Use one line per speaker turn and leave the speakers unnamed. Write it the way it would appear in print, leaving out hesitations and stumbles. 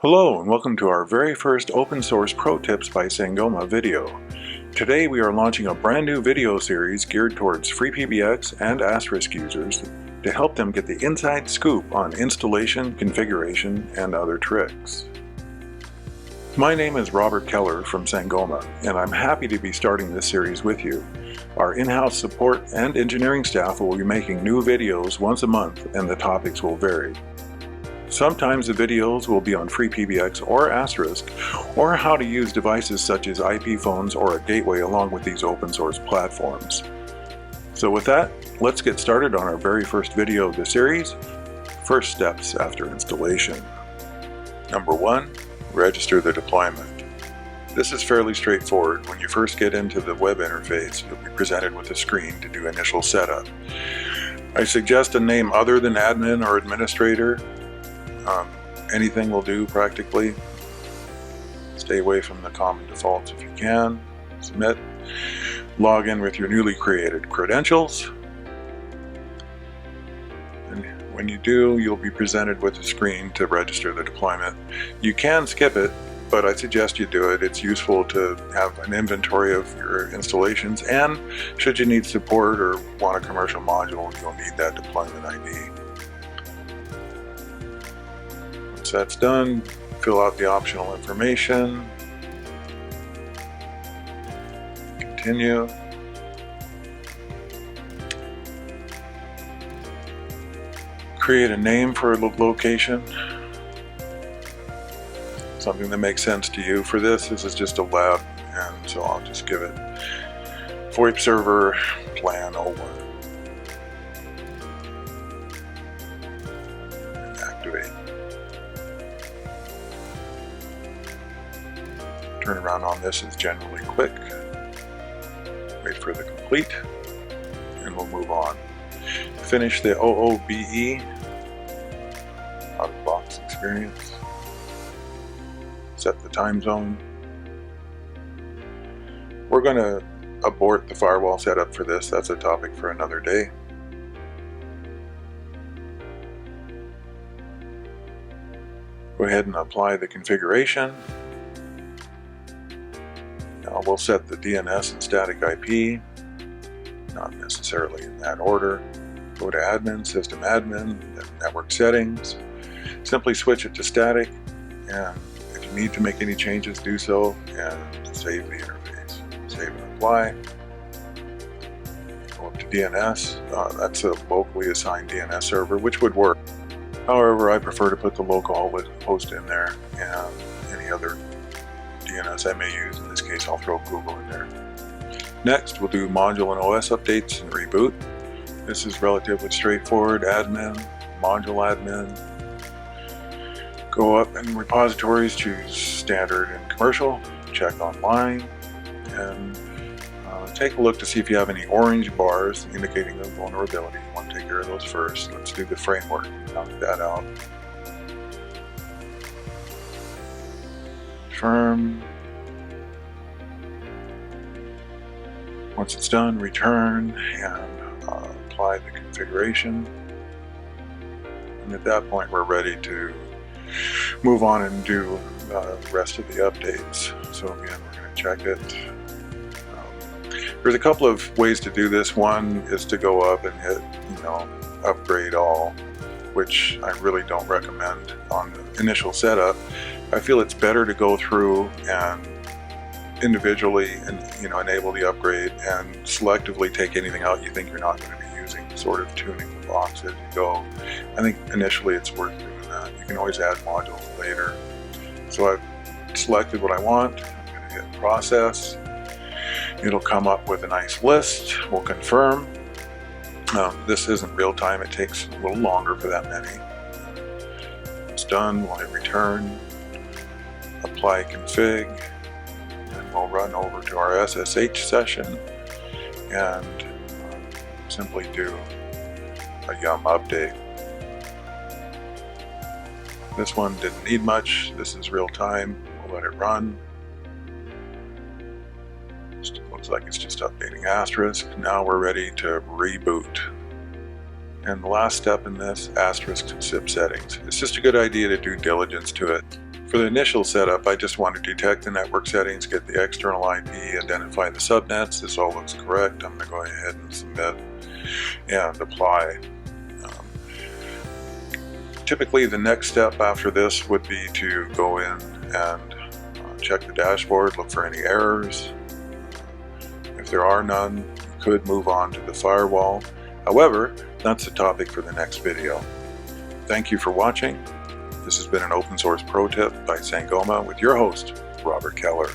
Hello and welcome to our very first open source pro tips by Sangoma video. Today we are launching a brand new video series geared towards FreePBX and * users to help them get the inside scoop on installation, configuration, and other tricks. My name is Robert Keller from Sangoma, and I'm happy to be starting this series with you. Our in-house support and engineering staff will be making new videos once a month, and the topics will vary. Sometimes the videos will be on FreePBX or *, or how to use devices such as IP phones or a gateway along with these open source platforms. So with that, let's get started on our very first video of the series, First Steps After Installation. Number 1, register the deployment. This is fairly straightforward. When you first get into the web interface, you'll be presented with a screen to do initial setup. I suggest a name other than admin or administrator. Anything will do practically. Stay away from the common defaults if you can. Submit. Log in with your newly created credentials. And when you do, you'll be presented with a screen to register the deployment. You can skip it, but I suggest you do it. It's useful to have an inventory of your installations, and should you need support or want a commercial module, you'll need that deployment ID. Once that's done, fill out the optional information. Continue. Create a name for a location. Something that makes sense to you. For this is just a lab, and so I'll just give it VoIP server plan 01. And activate. Turnaround on this is generally quick. Wait for the complete, and we'll move on. Finish the OOBE, out-of-box experience. Set the time zone. We're going to abort the firewall setup for this. That's a topic for another day. Go ahead and apply the configuration. Now we'll set the DNS and static IP, not necessarily in that order. Go to admin, system admin, then network settings. Simply switch it to static, and if you need to make any changes, do so, and save the interface. Save and apply. Go up to DNS. That's a locally assigned DNS server, which would work. However, I prefer to put the local host in there, and any other DNS I may use. In this case, I'll throw Google in there. Next, we'll do module and OS updates and reboot. This is relatively straightforward. Admin, module admin. Go up in repositories, choose standard and commercial, check online, and take a look to see if you have any orange bars indicating a vulnerability. You want to take care of those first. Let's do the framework. Knock that out. Confirm. Once it's done, return and apply the configuration. And at that point, we're ready to move on and do the rest of the updates. So again, we're going to check it. There's a couple of ways to do this. One is to go up and hit, upgrade all, which I really don't recommend on the initial setup. I feel it's better to go through and individually enable the upgrade and selectively take anything out you think you're not going to be using, sort of tuning the box as you go. I think initially it's worth doing that. You can always add modules later. So I've selected what I want. I'm going to hit process. It'll come up with a nice list. We'll confirm. This isn't real time. It takes a little longer for that many. It's done. We'll hit return. Apply config. And we'll run over to our SSH session and simply do a yum update. This one didn't need much. This is real time. We'll let it run. Looks like it's just updating *. Now we're ready to reboot. And the last step in this, * SIP settings. It's just a good idea to do diligence to it. For the initial setup, I just want to detect the network settings, get the external IP, identify the subnets. This all looks correct. I'm going to go ahead and submit and apply. Typically, the next step after this would be to go in and check the dashboard, look for any errors. If there are none, you could move on to the firewall. However, that's a topic for the next video. Thank you for watching. This has been an open source pro tip by Sangoma with your host, Robert Keller.